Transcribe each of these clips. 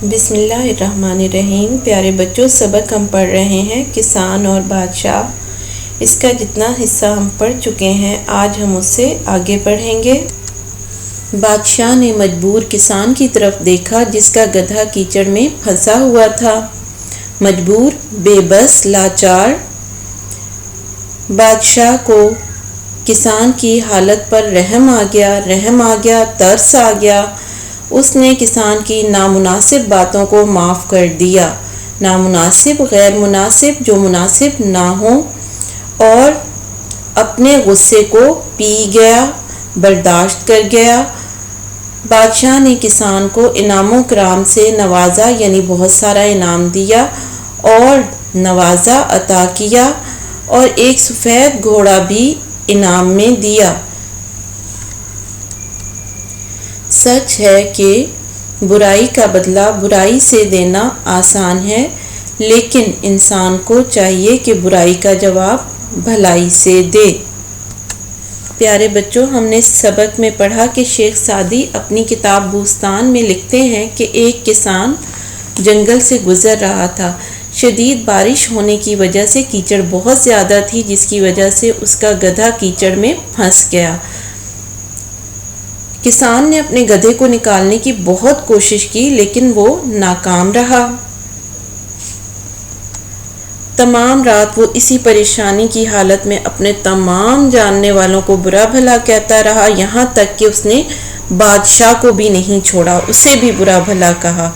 بسم اللہ الرحمن الرحیم۔ پیارے بچوں، سبق ہم پڑھ رہے ہیں کسان اور بادشاہ۔ اس کا جتنا حصہ ہم پڑھ چکے ہیں آج ہم اس سے آگے پڑھیں گے۔ بادشاہ نے مجبور کسان کی طرف دیکھا جس کا گدھا کیچڑ میں پھنسا ہوا تھا۔ مجبور، بے بس، لاچار بادشاہ کو کسان کی حالت پر رحم آ گیا، ترس آ گیا۔ اس نے کسان کی نامناسب باتوں کو معاف کر دیا، نامناسب، غیر مناسب، جو مناسب نہ ہوں، اور اپنے غصے کو پی گیا، برداشت کر گیا۔ بادشاہ نے کسان کو انعام و کرام سے نوازا، یعنی بہت سارا انعام دیا اور نوازا، عطا کیا، اور ایک سفید گھوڑا بھی انعام میں دیا۔ سچ ہے کہ برائی کا بدلہ برائی سے دینا آسان ہے، لیکن انسان کو چاہیے کہ برائی کا جواب بھلائی سے دے۔ پیارے بچوں، ہم نے سبق میں پڑھا کہ شیخ سعدی اپنی کتاب بوستان میں لکھتے ہیں کہ ایک کسان جنگل سے گزر رہا تھا۔ شدید بارش ہونے کی وجہ سے کیچڑ بہت زیادہ تھی، جس کی وجہ سے اس کا گدھا کیچڑ میں پھنس گیا۔ کسان نے اپنے گدھے کو نکالنے کی بہت کوشش کی، لیکن وہ ناکام رہا۔ تمام رات وہ اسی پریشانی کی حالت میں اپنے تمام جاننے والوں کو برا بھلا کہتا رہا، یہاں تک کہ اس نے بادشاہ کو بھی نہیں چھوڑا، اسے بھی برا بھلا کہا۔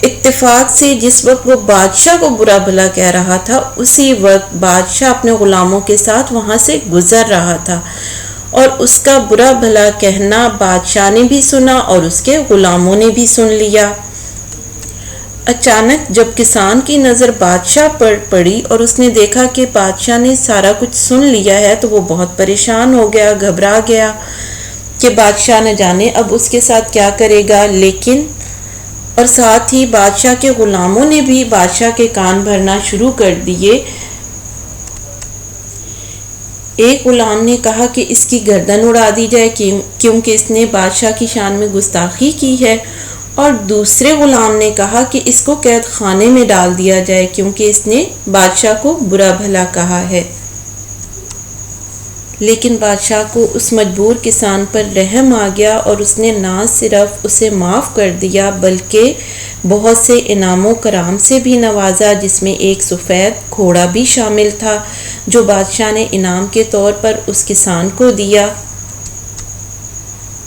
اتفاق سے جس وقت وہ بادشاہ کو برا بھلا کہہ رہا تھا، اسی وقت بادشاہ اپنے غلاموں کے ساتھ وہاں سے گزر رہا تھا، اور اس کا برا بھلا کہنا بادشاہ نے بھی سنا اور اس کے غلاموں نے بھی سن لیا۔ اچانک جب کسان کی نظر بادشاہ پر پڑی اور اس نے دیکھا کہ بادشاہ نے سارا کچھ سن لیا ہے، تو وہ بہت پریشان ہو گیا، گھبرا گیا کہ بادشاہ نہ جانے اب اس کے ساتھ کیا کرے گا۔ لیکن اور ساتھ ہی بادشاہ کے غلاموں نے بھی بادشاہ کے کان بھرنا شروع کر دیے۔ ایک غلام نے کہا کہ اس کی گردن اڑا دی جائے کیونکہ اس نے بادشاہ کی شان میں گستاخی کی ہے، اور دوسرے غلام نے کہا کہ اس کو قید خانے میں ڈال دیا جائے کیونکہ اس نے بادشاہ کو برا بھلا کہا ہے۔ لیکن بادشاہ کو اس مجبور کسان پر رحم آ گیا اور اس نے نہ صرف اسے معاف کر دیا بلکہ بہت سے انعام و کرام سے بھی نوازا، جس میں ایک سفید گھوڑا بھی شامل تھا جو بادشاہ نے انعام کے طور پر اس کسان کو دیا۔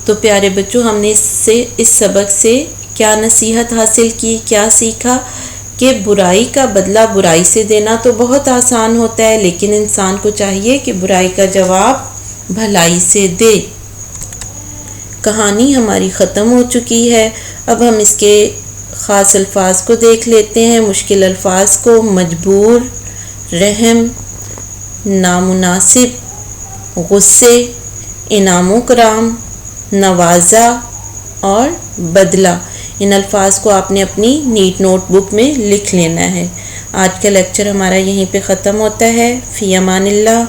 تو پیارے بچوں، ہم نے اس سبق سے کیا نصیحت حاصل کی، کیا سیکھا کہ برائی کا بدلہ برائی سے دینا تو بہت آسان ہوتا ہے، لیکن انسان کو چاہیے کہ برائی کا جواب بھلائی سے دے۔ کہانی ہماری ختم ہو چکی ہے، اب ہم اس کے خاص الفاظ کو دیکھ لیتے ہیں۔ مشکل الفاظ کو: مجبور، رحم، نامناسب، غصے، انعام و کرام، نوازا اور بدلہ۔ ان الفاظ کو آپ نے اپنی نیٹ نوٹ بک میں لکھ لینا ہے۔ آج کا لیکچر ہمارا یہیں پہ ختم ہوتا ہے۔ فی امان اللہ۔